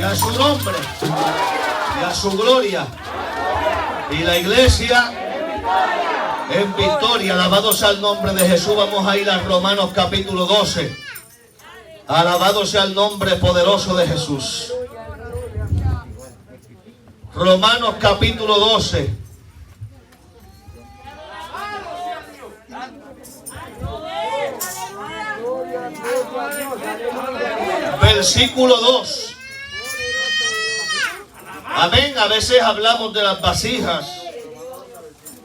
y a su nombre y a su gloria. Y la iglesia en victoria. Alabado sea el nombre de Jesús. Vamos a ir a Romanos capítulo 12. Alabado sea el nombre poderoso de Jesús. Romanos capítulo 12. Versículo 2. Amén. A veces hablamos de las vasijas,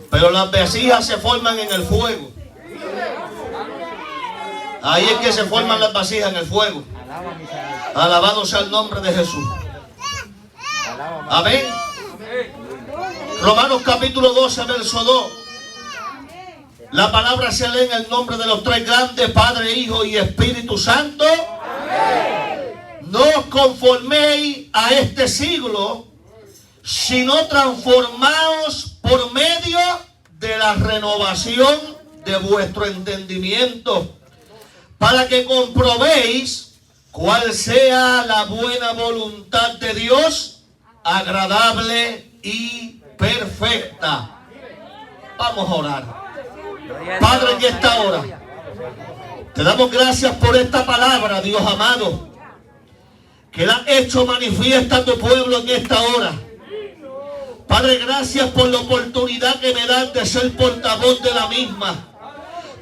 pero las vasijas se forman en el fuego. Ahí es que se forman las vasijas, en el fuego. Alabado sea el nombre de Jesús. Amén. Romanos capítulo 12, verso 2. La palabra se lee en el nombre de los tres grandes, Padre, Hijo y Espíritu Santo. No os conforméis a este siglo, sino transformaos por medio de la renovación de vuestro entendimiento, para que comprobéis cuál sea la buena voluntad de Dios, agradable y perfecta. Vamos a orar. Padre, en esta hora te damos gracias por esta palabra, Dios amado, que la has hecho manifiesta a tu pueblo en esta hora. Padre, gracias por la oportunidad que me das de ser portavoz de la misma.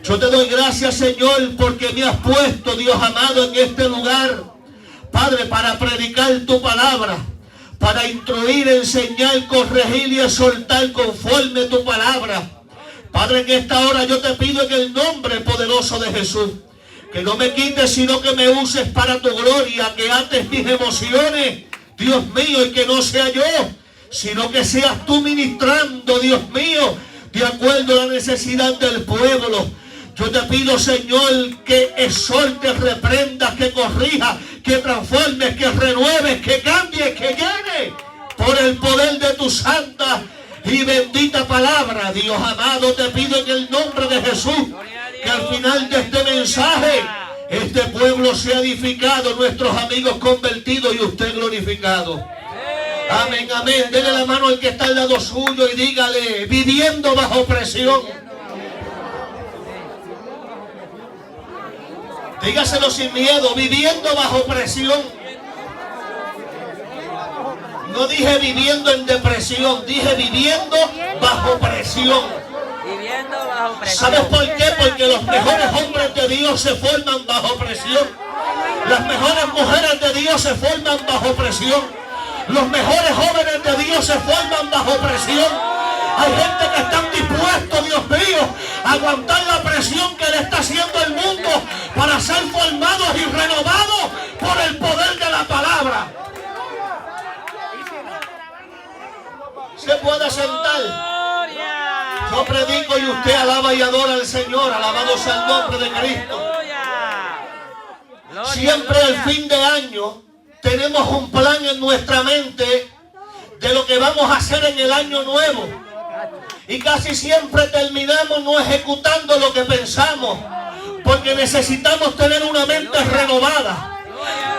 Yo te doy gracias, Señor, porque me has puesto, Dios amado, en este lugar, Padre, para predicar tu palabra, para instruir, enseñar, corregir y exhortar conforme a tu palabra. Padre, en esta hora yo te pido en el nombre poderoso de Jesús, que no me quites, sino que me uses para tu gloria, que ates mis emociones, Dios mío, y que no sea yo, sino que seas tú ministrando, Dios mío, de acuerdo a la necesidad del pueblo. Yo te pido, Señor, que exhortes, reprendas, que corrijas, que transformes, que renueves, que cambies, que llenes por el poder de tu santa y bendita palabra. Dios amado, te pido en el nombre de Jesús que al final de este mensaje este pueblo sea edificado, nuestros amigos convertidos y usted glorificado. Amén, amén. Dele la mano al que está al lado suyo y dígale: viviendo bajo presión. Dígaselo sin miedo: viviendo bajo presión. No dije viviendo en depresión, dije viviendo bajo presión. ¿Sabes por qué? Porque los mejores hombres de Dios se forman bajo presión. Las mejores mujeres de Dios se forman bajo presión. Los mejores jóvenes de Dios se forman bajo presión. Hay gente que están dispuestos, Dios mío, a aguantar la presión que le está haciendo el mundo para ser formados y renovados por el poder de la palabra. Se puede sentar. Yo predico y usted alaba y adora al Señor. Alabado sea el nombre de Cristo. Siempre al fin de año tenemos un plan en nuestra mente de lo que vamos a hacer en el año nuevo. Y casi siempre terminamos no ejecutando lo que pensamos, porque necesitamos tener una mente renovada.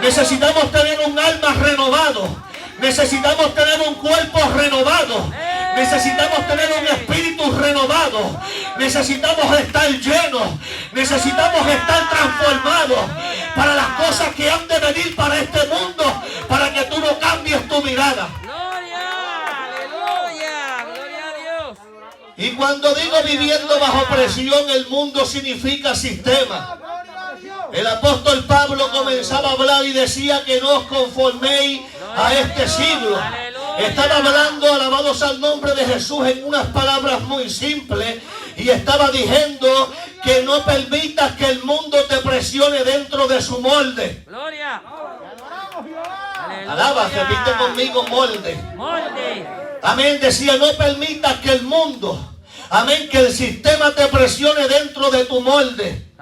Necesitamos tener un alma renovado. Necesitamos tener un cuerpo renovado. Necesitamos tener un espíritu renovado. Necesitamos estar llenos. Necesitamos estar transformados para las cosas que han de venir para este mundo, para que tú no cambies tu mirada. Y cuando digo viviendo bajo presión, el mundo significa sistema. El apóstol Pablo comenzaba a hablar y decía que no os conforméis a este siglo. Estaba hablando, alabados al nombre de Jesús, en unas palabras muy simples, y estaba diciendo que no permitas que el mundo te presione dentro de su molde. Gloria. Alaba, repite conmigo: molde. Amén. Decía: no permitas que el mundo, amén, que el sistema te presione dentro de tu molde.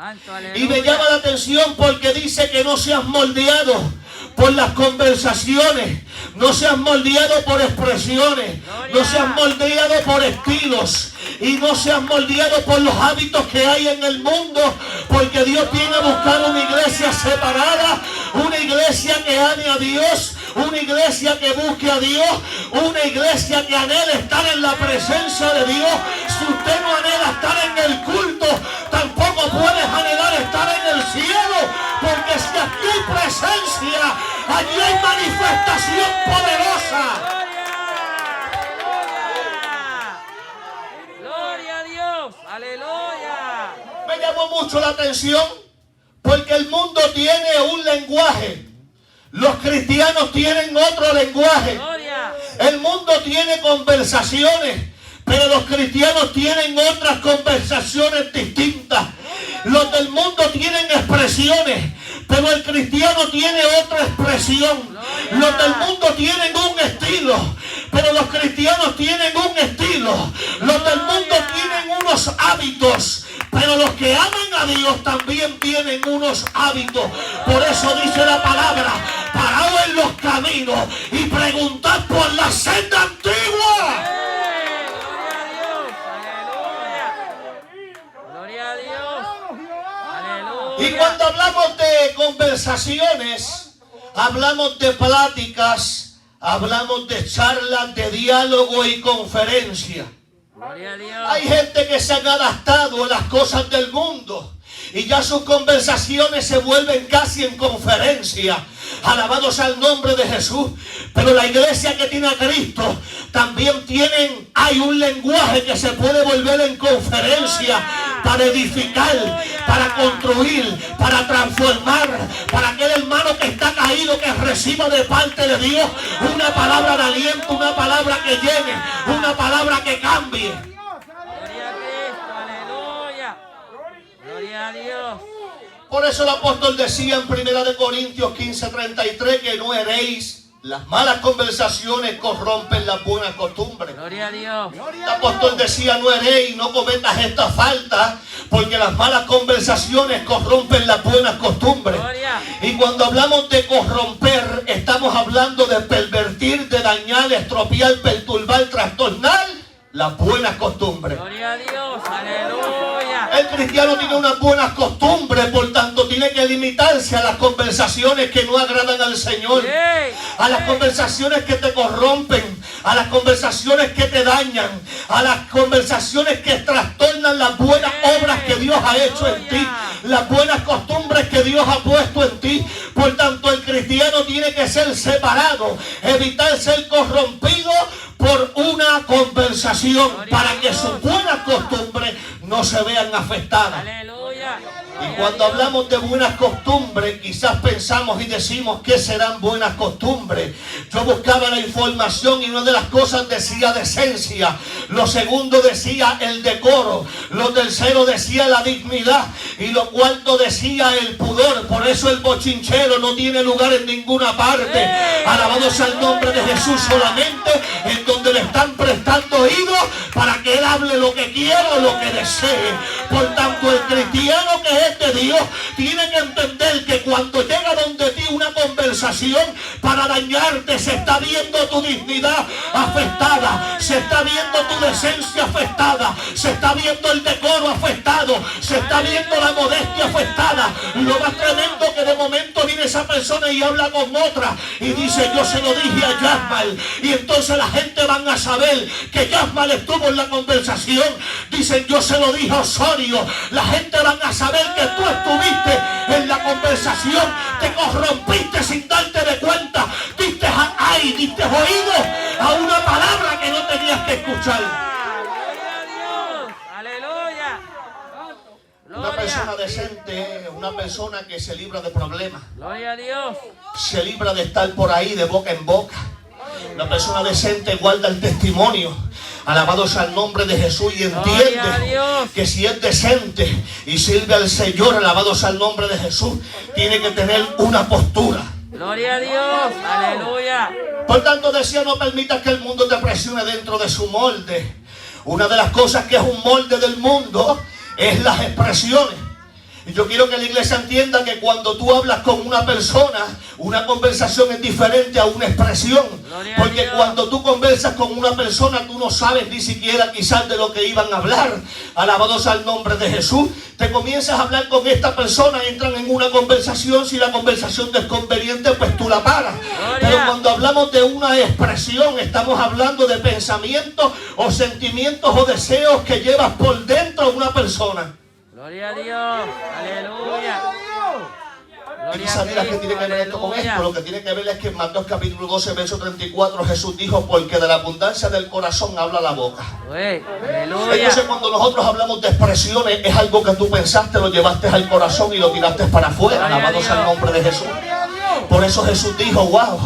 Y me llama la atención porque dice que no seas moldeado por las conversaciones, no seas moldeado por expresiones, no seas moldeado por estilos y no seas moldeado por los hábitos que hay en el mundo, porque Dios viene a buscar una iglesia separada, una iglesia que ame a Dios, una iglesia que busque a Dios, una iglesia que anhele estar en la presencia de Dios. Si usted no anhela estar en el culto, tampoco puedes anhelar estar en el cielo, porque si aquí hay presencia, allí hay manifestación poderosa. Gloria a Dios, aleluya. Me llamó mucho la atención porque el mundo tiene un lenguaje, los cristianos tienen otro lenguaje. Gloria. El mundo tiene conversaciones, pero los cristianos tienen otras conversaciones distintas. Los del mundo tienen expresiones, pero el cristiano tiene otra expresión. Los del mundo tienen un estilo, pero los cristianos tienen un estilo. Los del mundo tienen unos hábitos, pero los que aman a Dios también tienen unos hábitos. Por eso dice la palabra: paraos en los caminos y preguntad por la senda antigua. Gloria a Dios, aleluya. Y cuando hablamos de conversaciones, hablamos de pláticas, hablamos de charlas, de diálogo y conferencia. Gloria a Dios. Hay gente que se han adaptado a las cosas del mundo y ya sus conversaciones se vuelven casi en conferencia. Alabados al nombre de Jesús. Pero la iglesia que tiene a Cristo también hay un lenguaje que se puede volver en conferencia para edificar, para construir, para transformar, para aquel hermano que está caído que reciba de parte de Dios una palabra de aliento, una palabra que llene, una palabra que cambie. Gloria a Cristo, aleluya. Gloria a Dios. Por eso el apóstol decía en 1 Corintios 15:33 que no heréis. Las malas conversaciones corrompen las buenas costumbres. Gloria a Dios. El apóstol decía: no heréis, no cometas esta falta, porque las malas conversaciones corrompen las buenas costumbres. Gloria. Y cuando hablamos de corromper, estamos hablando de pervertir, de dañar, estropear, perturbar, trastornar las buenas costumbres. Gloria a Dios, aleluya. El cristiano tiene unas buenas costumbres, por tanto tiene que limitarse a las conversaciones que no agradan al Señor, a las conversaciones que te corrompen, a las conversaciones que te dañan, a las conversaciones que trastornan las buenas obras que Dios ha hecho en ti, las buenas costumbres que Dios ha puesto en ti. Por tanto, el cristiano tiene que ser separado, evitar ser corrompido por una conversación, para que sus buenas costumbres no se vean afectadas. Aleluya. Y cuando hablamos de buenas costumbres, quizás pensamos y decimos: ¿qué serán buenas costumbres? Yo buscaba la información y una de las cosas decía decencia, lo segundo decía el decoro, lo tercero decía la dignidad y lo cuarto decía el pudor. Por eso el bochinchero no tiene lugar en ninguna parte. Alabado sea el nombre de Jesús, solamente en donde le están prestando oído para que él hable lo que quiera o lo que desee. Por tanto, el cristiano que es de Dios tiene que entender que cuando llega donde ti una conversación para dañarte, se está viendo tu dignidad afectada, se está viendo tu decencia afectada, se está viendo el decoro afectado, se está viendo la modestia afectada. Lo más tremendo que de momento viene esa persona y habla con otra y dice: yo se lo dije a Yasmal, y entonces la gente van a saber que Yasmal estuvo en la conversación. Dicen: yo se lo dije a Osorio. La gente van a saber que tú estuviste en la conversación, te corrompiste sin darte de cuenta, diste oído a una palabra que no tenías que escuchar. Gloria a Dios, aleluya. Una persona decente es una persona que se libra de problemas, Gloria a Dios. se libra de estar por ahí de boca en boca. Una persona decente guarda el testimonio. Alabado sea el nombre de Jesús, y entiende que si es decente y sirve al Señor, alabado sea el nombre de Jesús, tiene que tener una postura. Gloria a Dios, aleluya. Por tanto decía: no permitas que el mundo te presione dentro de su molde. Una de las cosas que es un molde del mundo es las expresiones. Y yo quiero que la iglesia entienda que cuando tú hablas con una persona, una conversación es diferente a una expresión. Porque cuando tú conversas con una persona, tú no sabes ni siquiera quizás de lo que iban a hablar. Alabados al nombre de Jesús. Te comienzas a hablar con esta persona, entran en una conversación. Si la conversación no es conveniente, pues tú la paras. Pero cuando hablamos de una expresión, estamos hablando de pensamientos o sentimientos o deseos que llevas por dentro de una persona. Gloria a Dios. Aleluya. Y quizás dirás que tiene que ver esto con esto. Lo que tiene que ver es que en Marcos capítulo 12, verso 34, Jesús dijo, porque de la abundancia del corazón habla la boca. Aleluya. Entonces cuando nosotros hablamos de expresiones, es algo que tú pensaste, lo llevaste al corazón y lo tiraste para afuera. Alabados al nombre de Jesús. Por eso Jesús dijo, wow,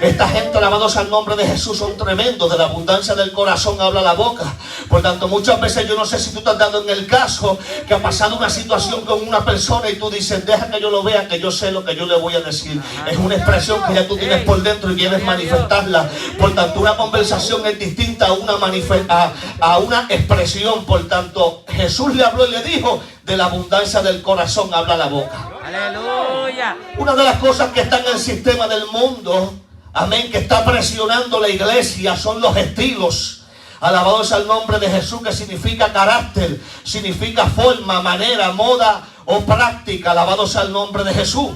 esta gente, alabados al nombre de Jesús, son tremendos. De la abundancia del corazón habla la boca. Por tanto, muchas veces yo no sé si tú estás dando en el caso que ha pasado una situación con una persona y tú dices, deja que yo lo vea, que yo sé lo que yo le voy a decir. Es una expresión que ya tú tienes por dentro y quieres manifestarla. Por tanto, una conversación es distinta a una expresión. Por tanto, Jesús le habló y le dijo, de la abundancia del corazón habla la boca. Aleluya. Una de las cosas que está en el sistema del mundo, amén, que está presionando la iglesia, son los estilos. Alabados al nombre de Jesús, que significa carácter, significa forma, manera, moda o práctica. Alabados al nombre de Jesús.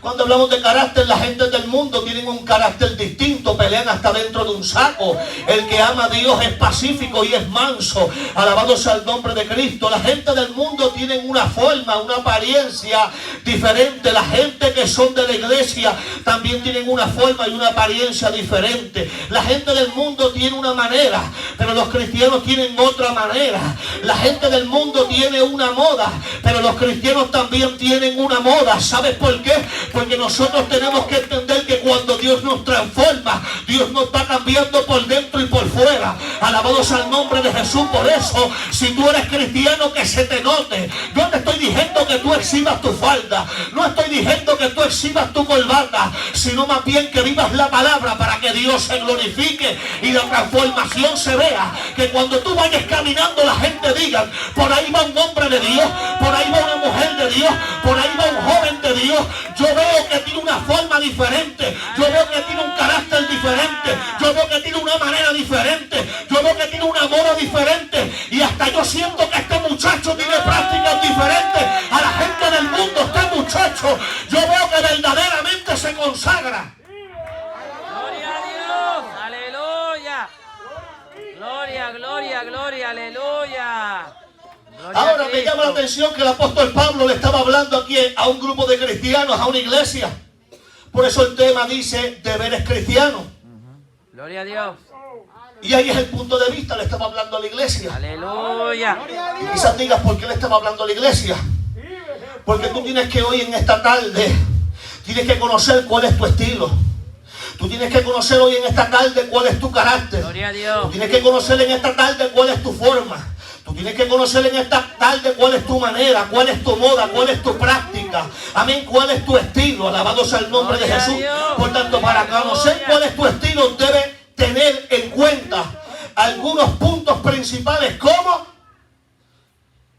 Cuando hablamos de carácter, la gente del mundo tienen un carácter distinto, pelean hasta dentro de un saco. El que ama a Dios es pacífico y es manso. Alabados al nombre de Cristo. La gente del mundo tiene una forma, una apariencia diferente. La gente que son de la iglesia también tienen una forma y una apariencia diferente. La gente del mundo tiene una manera, pero los cristianos tienen otra manera. La gente del mundo tiene una moda, pero los cristianos también tienen una moda. ¿Sabes por qué? Porque nosotros tenemos que entender que cuando Dios nos transforma, Dios nos va cambiando por dentro y por fuera. Alabados al nombre de Jesús. Por eso, si tú eres cristiano, que se te note. Yo te estoy diciendo que tú exhibas tu falda, no estoy diciendo que tú exhibas tu corbata, sino más bien que vivas la palabra para que Dios se glorifique y la transformación se vea. Que cuando tú vayas caminando, la gente diga, por ahí va un hombre de Dios, por ahí va una mujer de Dios, por ahí va un joven de Dios. Yo veo que tiene una forma diferente, yo veo que tiene un carácter diferente, yo veo que tiene una manera diferente, yo veo que tiene una moda diferente, y hasta yo siento que este muchacho tiene prácticas diferentes a la gente del mundo. Este muchacho, yo veo que verdaderamente se consagra. Gloria a Dios. Aleluya. Gloria, gloria, gloria. Aleluya. Ahora me llama la atención que el apóstol Pablo le estaba hablando aquí a un grupo de cristianos, a una iglesia. Por eso el tema dice deberes cristianos. Gloria a Dios. Y ahí es el punto de vista, le estaba hablando a la iglesia. Aleluya. Y quizás digas, ¿por qué le estaba hablando a la iglesia? Porque tú tienes que hoy en esta tarde, tienes que conocer cuál es tu estilo. Tú tienes que conocer hoy en esta tarde cuál es tu carácter. Gloria a Dios. Tú tienes que conocer en esta tarde cuál es tu forma. Tú tienes que conocer en esta tarde cuál es tu manera, cuál es tu moda, cuál es tu práctica. Amén, cuál es tu estilo. Alabados al nombre de Jesús. Por tanto, para conocer cuál es tu estilo, debes tener en cuenta algunos puntos principales, como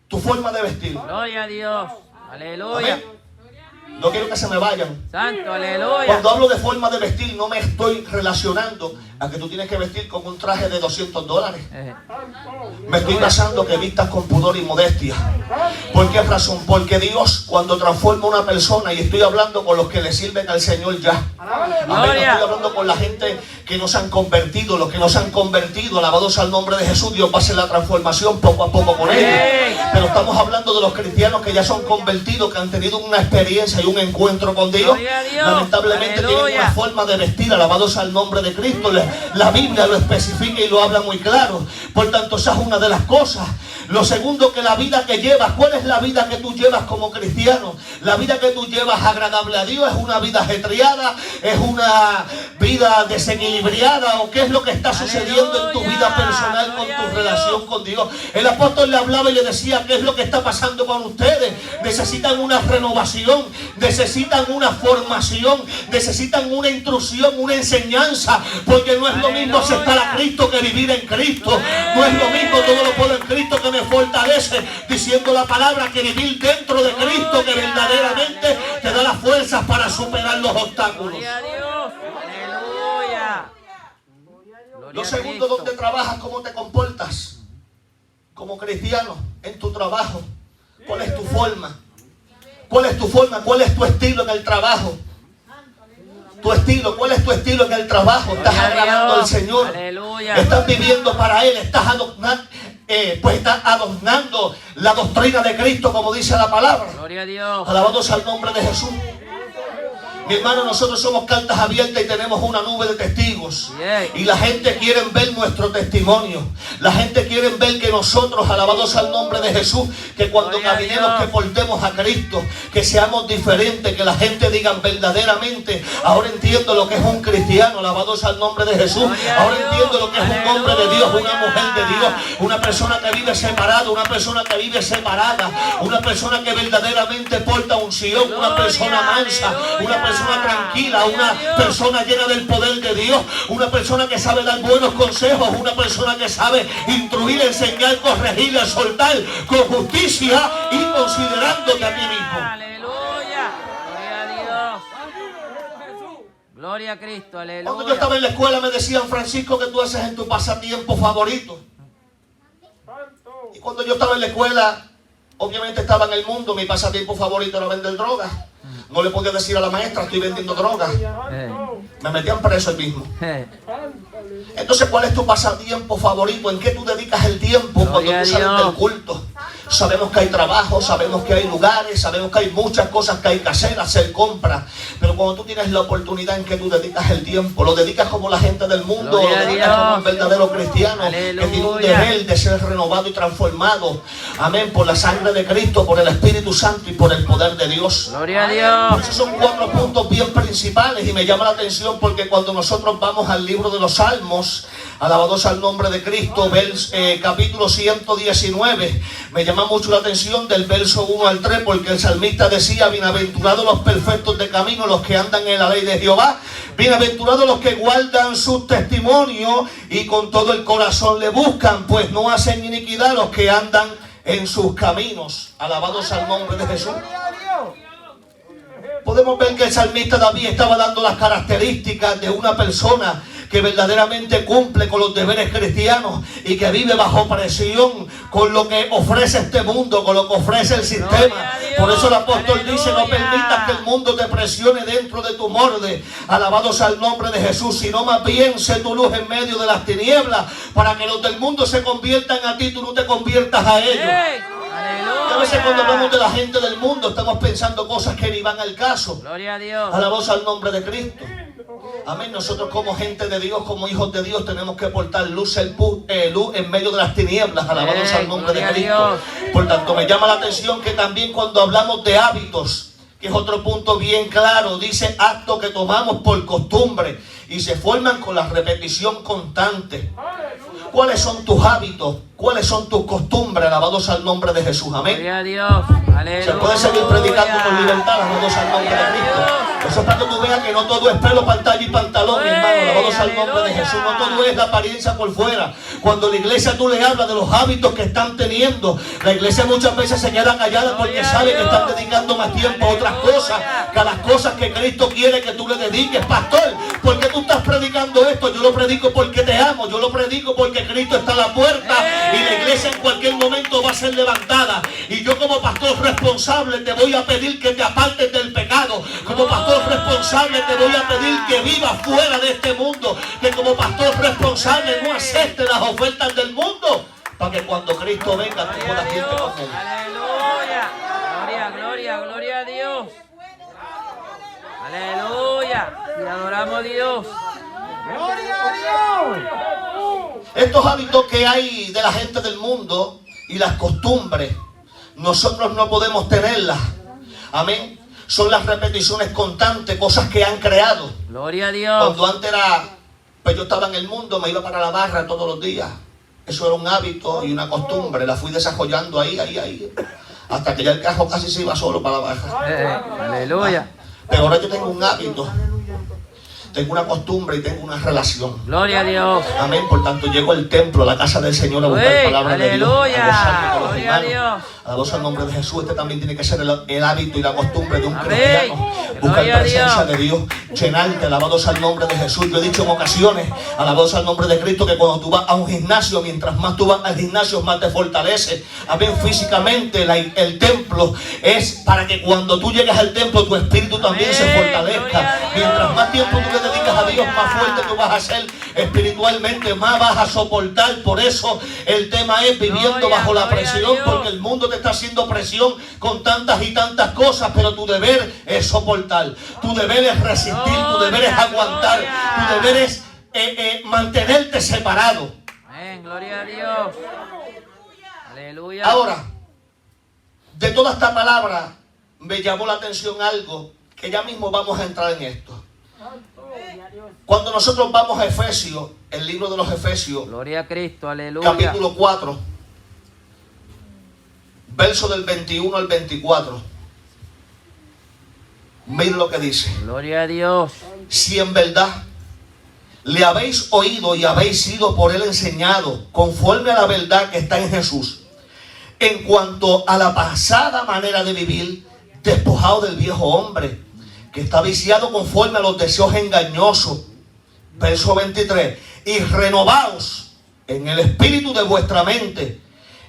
tu forma de vestir. Gloria a Dios. Aleluya. Amén. No quiero que se me vayan. Santo, aleluya. Cuando hablo de forma de vestir, no me estoy relacionando a que tú tienes que vestir con un traje de $200. Me estoy basando que vistas con pudor y modestia. ¿Por qué razón? Porque Dios, cuando transforma a una persona, y estoy hablando con los que le sirven al Señor ya. Amén. No estoy hablando con la gente que no se han convertido. Los que no se han convertido, alabados al nombre de Jesús, Dios va a hacer la transformación poco a poco con ellos. Pero estamos hablando de los cristianos que ya son convertidos, que han tenido una experiencia y un encuentro con Dios. Lamentablemente tienen una forma de vestir, alabados al nombre de Cristo. La Biblia lo especifica y lo habla muy claro. Por tanto, esa es una de las cosas. Lo segundo, que la vida que llevas, ¿cuál es la vida que tú llevas como cristiano? La vida que tú llevas agradable a Dios, ¿es una vida ajetreada? ¿Es una vida desequilibrada? ¿O qué es lo que está sucediendo en tu vida personal con tu relación con Dios? El apóstol le hablaba y le decía, ¿qué es lo que está pasando con ustedes? Necesitan una renovación, necesitan una formación, necesitan una instrucción, una enseñanza, porque no es lo mismo aceptar a Cristo que vivir en Cristo. No es lo mismo todo lo puedo en Cristo que me fortalece, diciendo la palabra, que vivir dentro de Cristo, que verdaderamente te da las fuerzas para superar los obstáculos. Gloria a Dios. Aleluya. Lo segundo, ¿dónde trabajas? ¿Cómo te comportas como cristiano en tu trabajo? ¿Cuál es tu forma? ¿Cuál es tu forma? ¿Cuál es tu estilo en el trabajo? Tu estilo, ¿cuál es tu estilo en el trabajo? ¿Estás Gloria a agradando al Dios. Señor? Aleluya. ¿Estás viviendo para Él? ¿Estás adornando la doctrina de Cristo, como dice la palabra? Gloria a Dios. Alabado sea el nombre de Jesús. Mi hermano, nosotros somos cartas abiertas y tenemos una nube de testigos. Y la gente quiere ver nuestro testimonio. La gente quiere ver que nosotros, alabados al nombre de Jesús, que cuando Gloria a caminemos, Dios, que portemos a Cristo, que seamos diferentes, que la gente diga verdaderamente, ahora entiendo lo que es un cristiano, alabados al nombre de Jesús. Gloria a Ahora Dios. entiendo lo que es un hombre de Dios, una mujer de Dios, Aleluya. una persona que vive separada, una persona que vive separada, una persona que verdaderamente porta unción, una Gloria, persona mansa, aleluya. una persona tranquila, una Gloria a Dios. persona llena del poder de Dios, una persona que sabe dar buenos consejos, una persona que sabe instruir, enseñar, corregir, exhortar con justicia y considerándote a ti mismo. Aleluya. Gloria a Dios. Gloria a Cristo. Cuando yo Aleluya. estaba en la escuela me decían: Francisco, ¿qué tú haces en tu pasatiempo favorito? Y cuando yo estaba en la escuela, obviamente estaba en el mundo, mi pasatiempo favorito era vender drogas. No le podía decir a la maestra: estoy vendiendo drogas. Me metían preso el mismo. Entonces, ¿cuál es tu pasatiempo favorito? ¿En qué tú dedicas el tiempo cuando Gloria a tú sales Dios. del culto? Sabemos que hay trabajo, sabemos que hay lugares, sabemos que hay muchas cosas que hay que hacer compras. Pero cuando tú tienes la oportunidad, ¿en qué tú dedicas el tiempo? ¿Lo dedicas como la gente del mundo? Gloria ¿Lo a dedicas Dios. como un verdadero cristiano que tiene un Aleluya. deber de ser renovado y transformado? Amén, por la sangre de Cristo, por el Espíritu Santo y por el poder de Dios. Gloria a Dios. Esos son 4 puntos bien principales y me llama la atención porque cuando nosotros vamos al libro de los Salmos, alabados al nombre de Cristo, capítulo 119, me llama mucho la atención del verso 1 al 3, porque el salmista decía: bienaventurados los perfectos de camino, los que andan en la ley de Jehová, bienaventurados los que guardan sus testimonios y con todo el corazón le buscan, pues no hacen iniquidad los que andan en sus caminos. Alabados al nombre de Jesús. Podemos ver que el salmista David estaba dando las características de una persona que verdaderamente cumple con los deberes cristianos y que vive bajo presión con lo que ofrece este mundo, con lo que ofrece el sistema. Gloria a Dios. Por eso el apóstol Aleluya. dice: no permitas que el mundo te presione dentro de tu molde. Alabados al nombre de Jesús, sino más bien sé tu luz en medio de las tinieblas, para que los del mundo se conviertan a ti, tú no te conviertas a ellos. Ey. A veces cuando hablamos de Aleluya. la gente del mundo estamos pensando cosas que ni van al caso. Gloria a Dios. Alabados al nombre de Cristo. Amén. Nosotros como gente de Dios, como hijos de Dios, tenemos que portar luz en medio de las tinieblas. Alabados al nombre de Gloria a Cristo. Dios. Por tanto, me llama la atención que también cuando hablamos de hábitos, que es otro punto bien claro, dice actos que tomamos por costumbre y se forman con la repetición constante. ¿Cuáles son tus hábitos? ¿Cuáles son tus costumbres? Alabados al nombre de Jesús. Amén. Gloria a Dios. Aleluya. Se puede seguir predicando con libertad, alabados al nombre de Cristo. Eso es para que tú veas que no todo es pelo, pantalla y pantalón, mi hermano. Alabados al nombre de Jesús. No todo es la apariencia por fuera. Cuando la iglesia tú le hablas de los hábitos que están teniendo, la iglesia muchas veces se queda callada porque sabe que están dedicando más tiempo a otras cosas que a las cosas que Cristo quiere que tú le dediques. Pastor, ¿por qué tú estás predicando esto? Yo lo predico porque te amo. Yo lo predico porque Cristo está a la puerta y la iglesia en cualquier momento va a ser levantada. Y yo como pastor responsable te voy a pedir que te apartes del pecado. Como pastor responsable te voy a pedir que vivas fuera de este mundo. Que como pastor responsable no aceptes las ofertas del mundo, para que cuando Cristo venga tú puedas irte con Él. Aleluya. Gloria, gloria, gloria a Dios. Aleluya. Y adoramos a Dios. Estos hábitos que hay de la gente del mundo y las costumbres, nosotros no podemos tenerlas. Amén. Son las repeticiones constantes, cosas que han creado. Gloria a Dios. Cuando antes era, pues yo estaba en el mundo, me iba para la barra todos los días. Eso era un hábito y una costumbre. La fui desarrollando ahí. Hasta que ya el carro casi se iba solo para la barra. Aleluya. Pero ahora yo tengo un hábito tengo una costumbre y tengo una relación. Gloria a Dios. Amén. Por tanto, llego al templo, a la casa del Señor, a buscar palabra de Dios. Aleluya. Gloria a Dios. Alabados al nombre de Jesús. Este también tiene que ser el hábito y la costumbre de un Amén. cristiano. Buscar Gloria a presencia Dios. de Dios. Llenarte. Alabados al nombre de Jesús. Yo he dicho en ocasiones, alabados al nombre de Cristo, que cuando tú vas a un gimnasio, mientras más tú vas al gimnasio, más te fortalece. Amén. Físicamente, el templo es para que cuando tú llegues al templo, tu espíritu también se fortalezca. Mientras más tiempo tú le dedicas a Dios, más fuerte tú vas a ser espiritualmente, más vas a soportar. Por eso el tema es viviendo bajo la presión, porque el mundo te está haciendo presión con tantas y tantas cosas, pero tu deber es soportar, tu deber es resistir, tu deber es aguantar, tu deber es mantenerte separado. Amén. Gloria a Dios. Aleluya. Ahora, de toda esta palabra me llamó la atención algo que ya mismo vamos a entrar en esto. Cuando nosotros vamos a Efesios, el libro de los Efesios, Gloria a Cristo. Aleluya. capítulo 4, verso del 21 al 24. Miren lo que dice. Gloria a Dios. Si en verdad le habéis oído y habéis sido por él enseñado, conforme a la verdad que está en Jesús, en cuanto a la pasada manera de vivir, despojado del viejo hombre, que está viciado conforme a los deseos engañosos. Verso 23. Y renovaos en el espíritu de vuestra mente,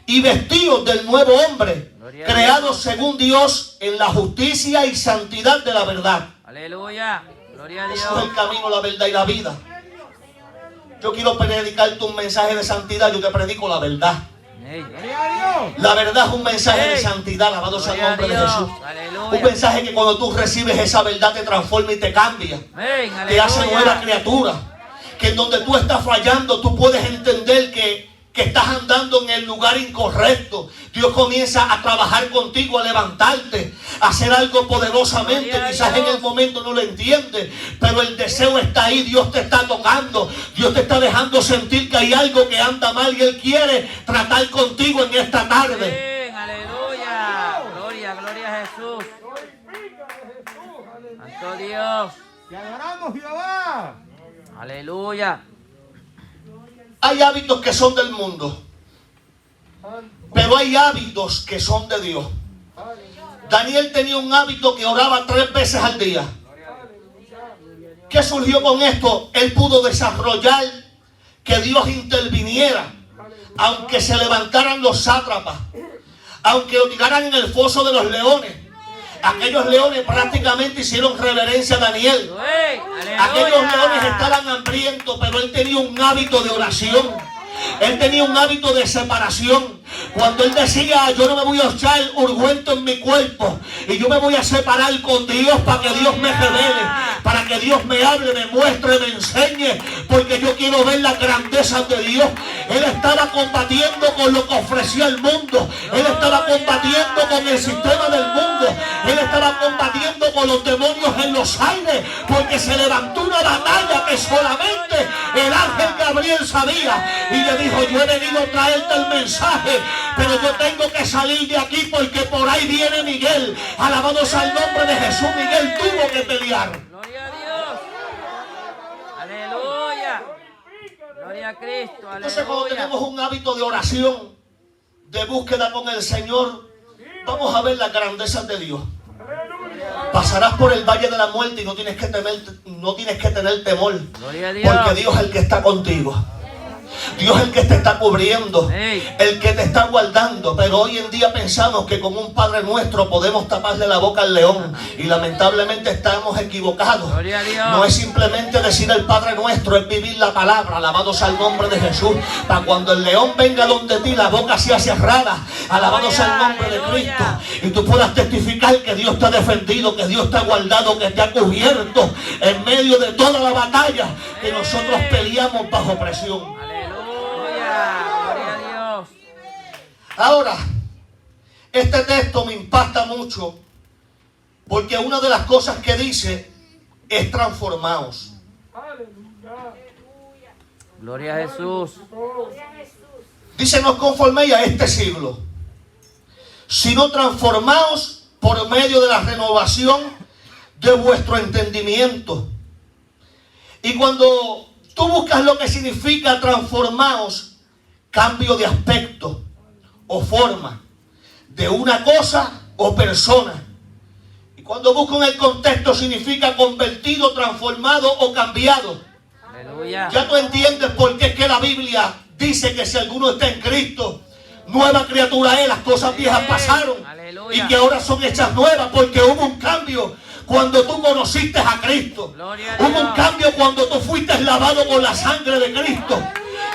y vestidos del nuevo hombre, creados según Dios en la justicia y santidad de la verdad. Aleluya. Gloria a Eso es Dios. el camino, la verdad y la vida. Yo quiero predicarte un mensaje de santidad. Yo te predico la verdad. Amén. La verdad es un mensaje de Ey. santidad. Alabado sea el Gloria a nombre de Dios. Jesús. Aleluya. Un mensaje que cuando tú recibes esa verdad te transforma y te cambia. Amén. Te hace nueva Aleluya. criatura. Que en donde tú estás fallando, tú puedes entender que estás andando en el lugar incorrecto. Dios comienza a trabajar contigo, a levantarte, a hacer algo poderosamente. Gloria a Quizás en Dios. el momento no lo entiendes, pero el deseo está ahí. Dios te está tocando, Dios te está dejando sentir que hay algo que anda mal y Él quiere tratar contigo en esta tarde. Amén. Aleluya. Gloria, gloria a Jesús. Santo Dios. Te adoramos, Jehová. Aleluya. Hay hábitos que son del mundo, pero hay hábitos que son de Dios. Daniel tenía un hábito que oraba 3 veces al día. ¿Qué surgió con esto? Él pudo desarrollar que Dios interviniera, aunque se levantaran los sátrapas, aunque lo tiraran en el foso de los leones. Aquellos leones prácticamente hicieron reverencia a Daniel. Aquellos leones estaban hambrientos, pero él tenía un hábito de oración. Él tenía un hábito de separación. Cuando él decía, yo no me voy a echar ungüento en mi cuerpo, y yo me voy a separar con Dios para que Dios me revele, para que Dios me hable, me muestre, me enseñe, porque yo quiero ver la grandeza de Dios. Él estaba combatiendo con lo que ofrecía el mundo. Él estaba combatiendo con el sistema del mundo. Él estaba combatiendo con los demonios en los aires, porque se levantó una batalla que solamente el ángel Gabriel sabía. Y le dijo, yo he venido a traerte el mensaje, pero yo tengo que salir de aquí porque por ahí viene Miguel. Alabado sea el nombre de Jesús. Miguel tuvo que pelear. Gloria a Dios. Aleluya. Gloria a Cristo. Entonces, cuando Aleluya. tenemos un hábito de oración, de búsqueda con el Señor, vamos a ver las grandezas de Dios. Pasarás por el valle de la muerte y no tienes que tener temor, Gloria a Dios. porque Dios es el que está contigo. Dios es el que te está cubriendo, Ey. el que te está guardando. Pero hoy en día pensamos que con un Padre Nuestro podemos taparle la boca al león, y lamentablemente estamos equivocados. Gloria a Dios. No es simplemente decir el Padre Nuestro, es vivir la palabra. Alabado sea el nombre de Jesús. Para cuando el león venga donde ti, la boca sea cerrada. Alabado sea el nombre de Aleluya. Cristo. Y tú puedas testificar que Dios te ha defendido, que Dios te ha guardado, que te ha cubierto en medio de toda la batalla que nosotros peleamos bajo presión. Aleluya. Gloria a Dios. Ahora, este texto me impacta mucho, porque una de las cosas que dice es transformaos. Gloria a Jesús. Dice, no os conforméis a este siglo, sino transformaos por medio de la renovación de vuestro entendimiento, Y cuando tú buscas lo que significa transformaos, cambio de aspecto o forma de una cosa o persona. Y cuando busco en el contexto significa convertido, transformado o cambiado. Aleluya. Ya tú entiendes por qué es que la Biblia dice que si alguno está en Cristo, nueva criatura es, las cosas viejas pasaron. Aleluya. Y que ahora son hechas nuevas, porque hubo un cambio cuando tú conociste a Cristo. Gloria a Hubo Dios. un cambio cuando tú fuiste lavado con la sangre de Cristo.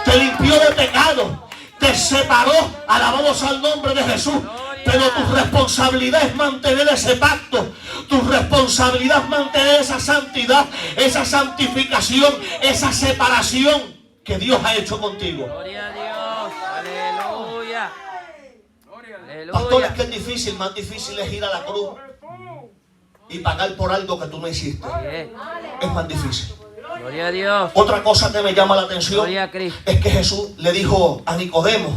Te limpió de pecado, te separó, alabamos al nombre de Jesús. Pero tu responsabilidad es mantener ese pacto. Tu responsabilidad es mantener esa santidad, esa santificación, esa separación que Dios ha hecho contigo. Gloria a Dios. Aleluya. Pastor, es Aleluya. que es difícil, más difícil es ir a la cruz y pagar por algo que tú no hiciste. Bien. Es más difícil. Gloria a Dios. Otra cosa que me llama la atención Gloria a Cristo. es que Jesús le dijo a Nicodemo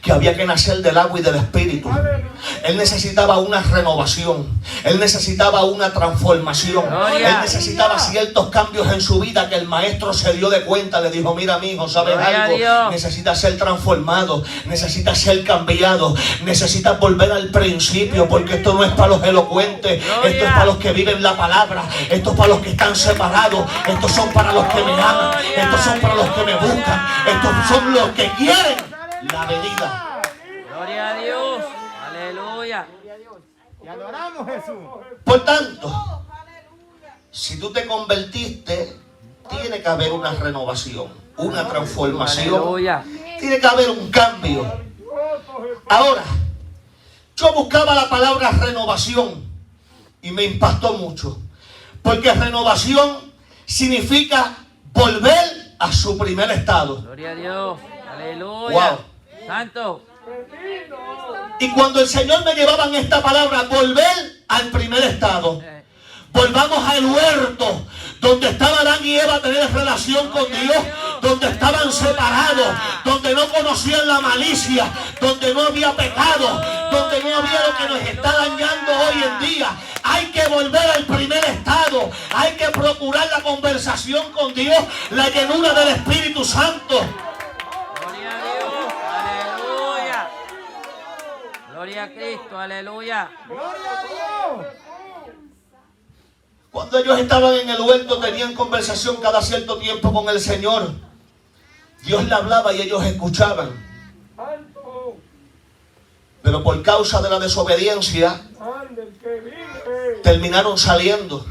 que había que nacer del agua y del Espíritu. Él necesitaba una renovación. Él necesitaba una transformación. Gloria. Él necesitaba ciertos cambios en su vida que el maestro se dio de cuenta. Le dijo, mira mi hijo, ¿sabes Gloria a algo? Dios. Necesitas ser transformado. Necesitas ser cambiado. Necesitas volver al principio, porque esto no es para los elocuentes. Gloria. Esto es para los que viven la palabra. Esto es para los que están separados. Estos son para los que me aman. Gloria. Estos son para los que me buscan. Estos son los que quieren la venida. Gloria a Dios. Aleluya. Y adoramos Jesús. Por tanto, si tú te convertiste, tiene que haber una renovación, una transformación. Aleluya. Tiene que haber un cambio. Ahora, yo buscaba la palabra renovación y me impactó mucho. Porque renovación significa volver a su primer estado. Gloria a Dios. Aleluya. Wow. Santo. Y cuando el Señor me llevaba en esta palabra, volver al primer estado. Volvamos al huerto, donde estaba Adán y Eva a tener relación con Dios, donde estaban separados, donde no conocían la malicia, donde no había pecado, donde no había lo que nos está dañando hoy en día. Hay que volver al primer estado, hay que procurar la conversación con Dios, la llenura del Espíritu Santo. Gloria a Dios. Aleluya. Gloria a Cristo. Aleluya. Gloria a Dios. Cuando ellos estaban en el huerto tenían conversación cada cierto tiempo con el Señor. Dios le hablaba y ellos escuchaban. Pero por causa de la desobediencia terminaron saliendo.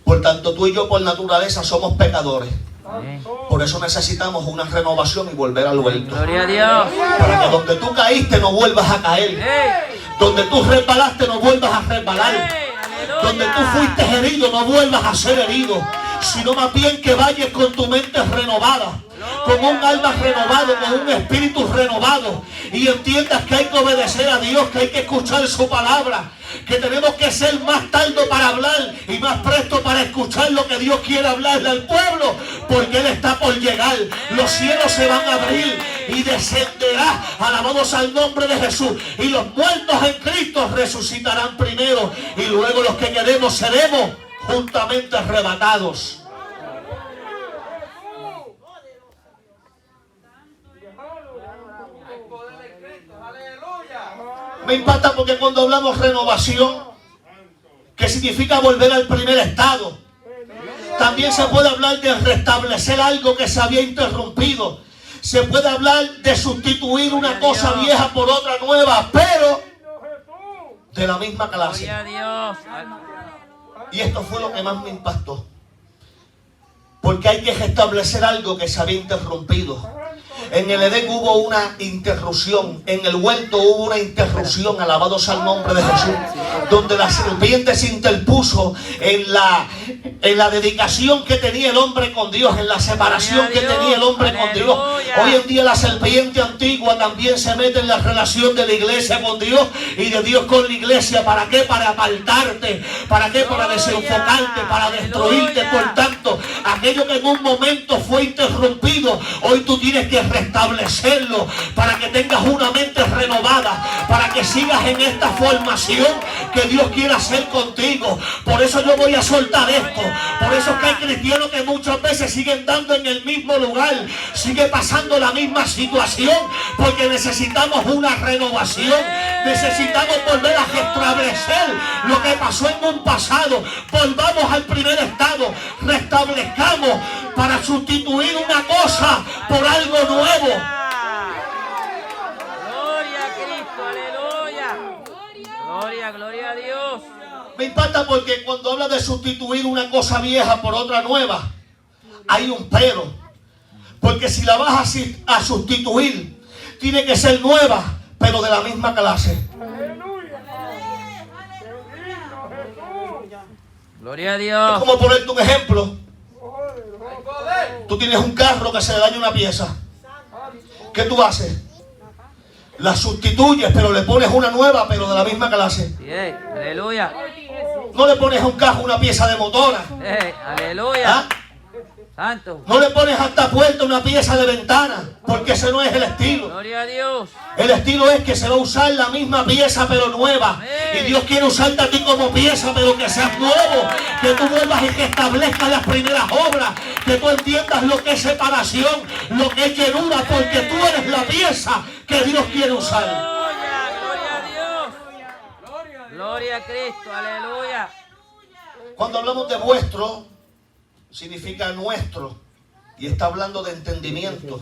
Por tanto, tú y yo por naturaleza somos pecadores. Amén. Por eso necesitamos una renovación y volver al huerto. Gloria a Dios. Para que donde tú caíste no vuelvas a caer. ¡Ey! Donde tú resbalaste no vuelvas a resbalar. ¡Ey! ¡Aleluya! Donde tú fuiste herido, no vuelvas a ser herido, sino más bien que vayas con tu mente renovada, con un alma renovado, con un espíritu renovado, y entiendas que hay que obedecer a Dios, que hay que escuchar su palabra, que tenemos que ser más tardo para hablar y más presto para escuchar lo que Dios quiere hablarle al pueblo, porque Él está por llegar. Los cielos se van a abrir y descenderá, alabamos al nombre de Jesús, y los muertos en Cristo resucitarán primero, y luego los que queremos seremos juntamente arrebatados. Me impacta porque cuando hablamos renovación, que significa volver al primer estado, también se puede hablar de restablecer algo que se había interrumpido. Se puede hablar de sustituir una cosa vieja por otra nueva, pero de la misma clase. Gloria a Dios. Y esto fue lo que más me impactó. Porque hay que restablecer algo que se había interrumpido. En el Edén hubo una interrupción, en el huerto hubo una interrupción, alabados al nombre de Jesús, donde la serpiente se interpuso en la dedicación que tenía el hombre con Dios, en la separación que tenía el hombre con Dios. Hoy en día la serpiente antigua también se mete en la relación de la iglesia con Dios y de Dios con la iglesia. ¿Para qué? Para apartarte. ¿Para qué? Para desenfocarte, para destruirte. Por tanto, aquello que en un momento fue interrumpido pasado, hoy tú tienes que restablecerlo para que tengas una mente renovada, para que sigas en esta formación que Dios quiere hacer contigo. Por eso yo voy a soltar esto. Por eso es que hay cristianos que muchas veces siguen dando en el mismo lugar, sigue pasando la misma situación, porque necesitamos una renovación. Necesitamos volver a restablecer lo que pasó en un pasado. Volvamos al primer estado, restablezcamos para sustituir una cosa por algo nuevo. Gloria a Cristo, aleluya. Gloria, gloria a Dios. Me impacta porque cuando habla de sustituir una cosa vieja por otra nueva, hay un pero. Porque si la vas a sustituir, tiene que ser nueva, pero de la misma clase. Gloria a Es Dios. como ponerte un ejemplo. Tú tienes un carro que se le daña una pieza. ¿Qué tú haces? La sustituyes, pero le pones una nueva, pero de la misma clase. Bien, aleluya. No le pones a un carro una pieza de motora. Aleluya. ¿Ah? Santo. No le pones a esta puerta una pieza de ventana, porque ese no es el estilo. Gloria a Dios. El estilo es que se va a usar la misma pieza pero nueva. Y Dios quiere usarte a ti como pieza, pero que seas nuevo. Que tú vuelvas y que establezcas las primeras obras. Que tú entiendas lo que es separación, lo que es llenura, porque tú eres la pieza que Dios quiere usar. Gloria a Dios. Gloria a Cristo, aleluya. Cuando hablamos de vuestro, significa nuestro. Y está hablando de entendimiento.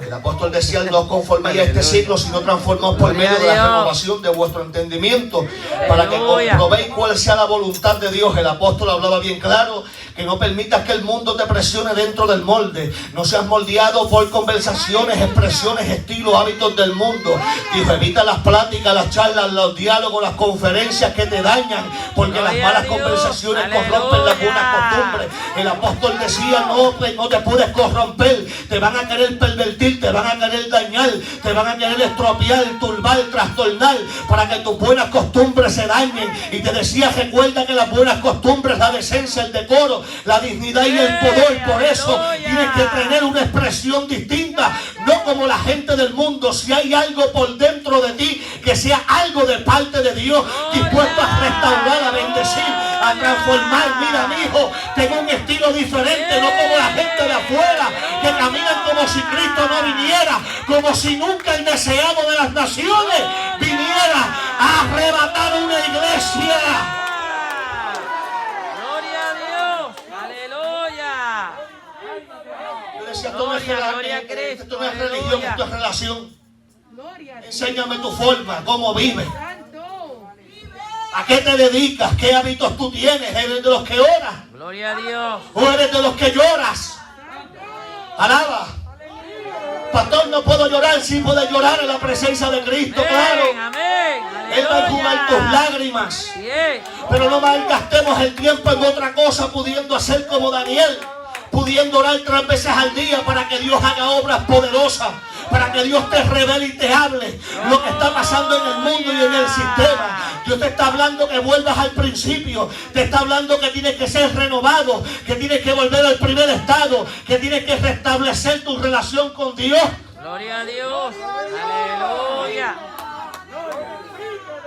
El apóstol decía: no os conforméis a este siglo, sino transformaos por medio de la renovación de vuestro entendimiento, para que comprobéis cuál sea la voluntad de Dios. El apóstol hablaba bien claro que no permitas que el mundo te presione dentro del molde. No seas moldeado por conversaciones, expresiones, estilos, hábitos del mundo. Dijo: evita las pláticas, las charlas, los diálogos, las conferencias que te dañan, porque las malas conversaciones corrompen las buenas costumbres. El apóstol decía: no te puedes corromper, te van a querer pervertir, te van a querer dañar, te van a querer estropear, turbar, trastornar, para que tus buenas costumbres se dañen. Y te decía: recuerda que las buenas costumbres, la decencia, el decoro, la dignidad y el poder. Por eso tienes que tener una expresión distinta, no como la gente del mundo. Si hay algo por dentro de ti, que sea algo de parte de Dios, dispuesto a restaurar, a bendecir, a transformar. Mira, mi hijo, tengo un estilo diferente, no como la gente de afuera, que caminan como si Cristo no viniera, como si nunca el deseado de las naciones viniera a arrebatar una iglesia. Gloria a Dios, aleluya. Yo decía: esto no es religión, esto es relación. Enséñame tu forma, cómo vives, a qué te dedicas, qué hábitos tú tienes. ¿Eres de los que oras? Gloria a Dios. ¿O eres de los que lloras? Alaba. Pastor, no puedo llorar. Sí puedes llorar en la presencia de Cristo, claro. Amén. Él va a enjugar tus lágrimas. Bien. Pero no malgastemos el tiempo en otra cosa, pudiendo hacer como Daniel, pudiendo orar 3 veces al día para que Dios haga obras poderosas, para que Dios te revele y te hable lo que está pasando en el mundo y en el sistema. Dios te está hablando que vuelvas al principio. Te está hablando que tienes que ser renovado, que tienes que volver al primer estado, que tienes que restablecer tu relación con Dios. Gloria a Dios. Aleluya.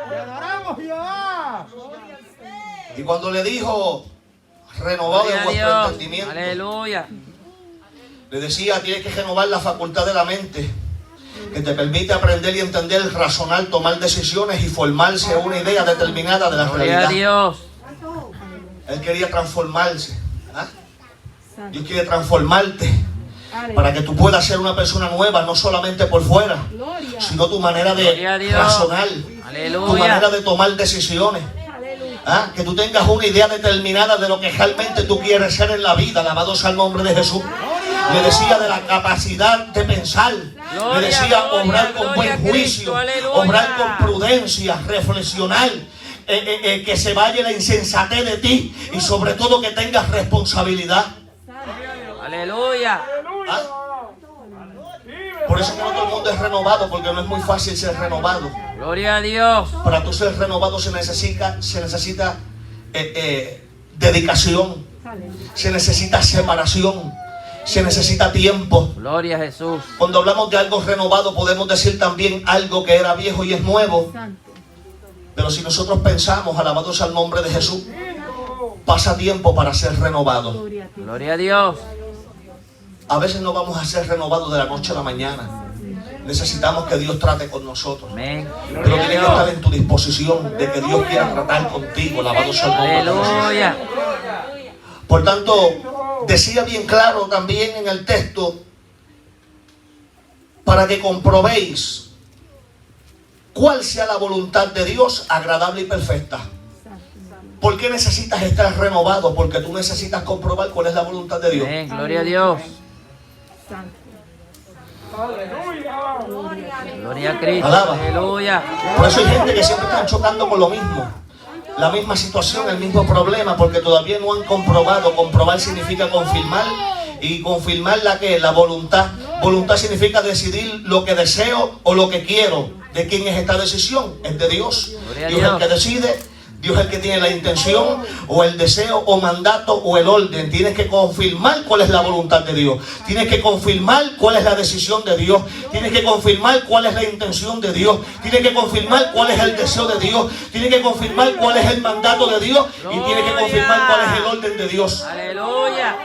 ¡Te adoramos, Jehová! Y cuando le dijo: renovado en vuestro entendimiento, aleluya, le decía: tienes que renovar la facultad de la mente, que te permite aprender y entender, razonar, tomar decisiones y formarse a una idea determinada de la gloria a realidad. Dios. Él quería transformarse. ¿Ah? Dios quiere transformarte para que tú puedas ser una persona nueva, no solamente por fuera, sino tu manera de razonar, tu manera de tomar decisiones. ¿Ah? Que tú tengas una idea determinada de lo que realmente tú quieres ser en la vida. Alabado sea el nombre de Jesús. Le decía de la capacidad de pensar. Le decía: obrar con buen juicio, obrar con prudencia, reflexionar, que se vaya la insensatez de ti, y sobre todo que tengas responsabilidad. Aleluya. ¿Ah? Por eso que no todo el mundo es renovado, porque no es muy fácil ser renovado. Gloria a Dios. Para tú ser renovado se necesita dedicación, se necesita separación. Se necesita tiempo. Gloria a Jesús. Cuando hablamos de algo renovado, podemos decir también algo que era viejo y es nuevo. Pero si nosotros pensamos, alabado sea el nombre de Jesús, pasa tiempo para ser renovado. Gloria a Dios. A veces no vamos a ser renovados de la noche a la mañana. Necesitamos que Dios trate con nosotros. Amén. Pero Gloria a tiene que estar Dios. en tu disposición de que Dios quiera tratar contigo. Alabado sea el nombre de Jesús. Aleluya. Por tanto, decía bien claro también en el texto, para que comprobéis cuál sea la voluntad de Dios, agradable y perfecta. ¿Por qué necesitas estar renovado? Porque tú necesitas comprobar cuál es la voluntad de Dios. Amén. Gloria a Dios. Gloria a Cristo. Alaba. Aleluya. Por eso hay gente que siempre están chocando con lo mismo. La misma situación, el mismo problema, porque todavía no han comprobado. Comprobar significa confirmar. Y confirmar la voluntad. Voluntad significa decidir lo que deseo o lo que quiero. ¿De quién es esta decisión? Es de Dios. Gloria a Dios es el Dios. que decide. Dios es el que tiene la intención o el deseo o mandato o el orden. Tienes que confirmar cuál es la voluntad de Dios. Tienes que confirmar cuál es la decisión de Dios. Tienes que confirmar cuál es la intención de Dios. Tienes que confirmar cuál es el deseo de Dios. Tienes que confirmar cuál es el mandato de Dios. Y tienes que confirmar cuál es el orden de Dios. Aleluya.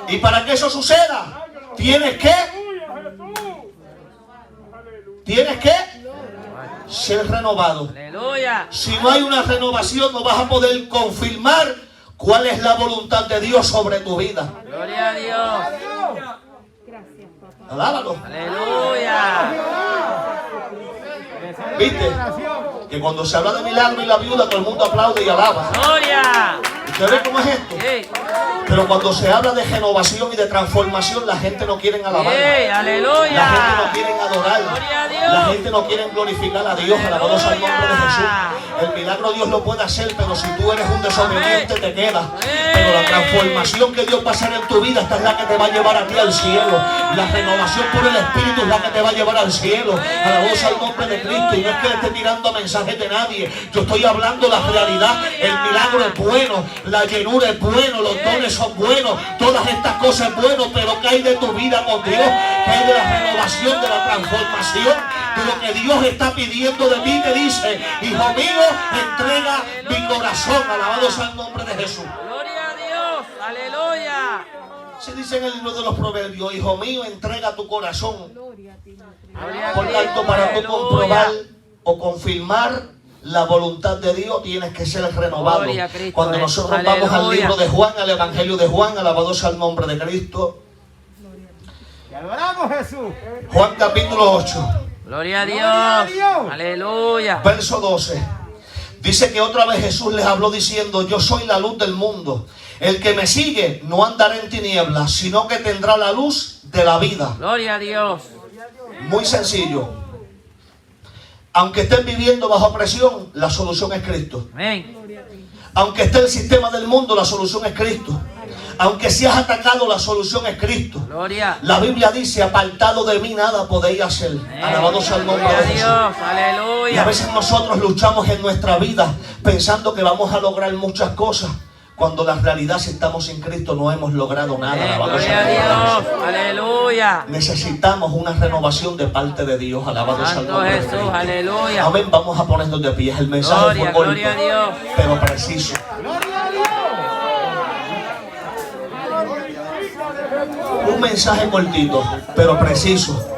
Y para que eso suceda, tienes que ser renovado. Aleluya. Si no hay una renovación, no vas a poder confirmar cuál es la voluntad de Dios sobre tu vida. Gloria a Dios. Alábalo. Aleluya. ¿Viste? Que cuando se habla de milagro y la viuda, todo el mundo aplaude y alaba. Gloria. ¿Usted ve cómo es esto? Sí. Pero cuando se habla de renovación y de transformación, la gente no quiere alabar. Sí. Aleluya. La gente no quiere adorar. Gloria a Dios. La gente no quiere glorificar a Dios. Alabado sea el nombre de Jesús. El milagro Dios lo puede hacer, pero si tú eres un desobediente, te quedas. Pero la transformación que Dios va a hacer en tu vida, esta es la que te va a llevar a ti al cielo. La renovación por el Espíritu es la que te va a llevar al cielo. Alabado sea el nombre de Cristo. Y no es que le esté tirando mensajes de nadie. Yo estoy hablando la realidad. El milagro es bueno. La llenura es bueno. Los dones son buenos. Todas estas cosas es bueno. Pero ¿qué hay de tu vida con Dios? ¿Qué hay de la renovación, de la transformación? De lo que Dios está pidiendo de mí, que dice: hijo mío, entrega mi corazón. Alabado sea el nombre de Jesús. Gloria a Dios. Aleluya. Se dice en el libro de los Proverbios: hijo mío, entrega tu corazón. Gloria a Por Cristo. tanto, para tú Aleluya. comprobar o confirmar la voluntad de Dios, tienes que ser renovado. Gloria a Cristo. Cuando nosotros vamos al Aleluya. libro de Juan, al Evangelio de Juan, alabado sea el nombre de Cristo. Te adoramos, Jesús. Juan capítulo 8. Gloria a Gloria a Dios. Dios. Aleluya. Verso 12. Dice que otra vez Jesús les habló diciendo: yo soy la luz del mundo. El que me sigue no andará en tinieblas, sino que tendrá la luz de la vida. Gloria a Dios. Muy sencillo. Aunque estés viviendo bajo presión, la solución es Cristo. Amén. Aunque esté el sistema del mundo, la solución es Cristo. Aunque seas atacado, la solución es Cristo. Gloria. La Biblia dice: apartado de mí nada podéis hacer. Alabado sea el nombre Gloria a de Jesús. Dios. Y a Aleluya. veces nosotros luchamos en nuestra vida pensando que vamos a lograr muchas cosas, cuando la realidad, si estamos sin Cristo, no hemos logrado nada. Amén. Alabado Gloria sea el nombre de a Jesús. Dios. Aleluya. Necesitamos una renovación de parte de Dios. Alabado sea el Santo nombre de Jesús. Cristo. Aleluya. Amén. Vamos a ponernos de pie. El mensaje Gloria, fue corto, gloria a Dios. pero preciso. Gloria a Dios. Un mensaje cortito, pero preciso.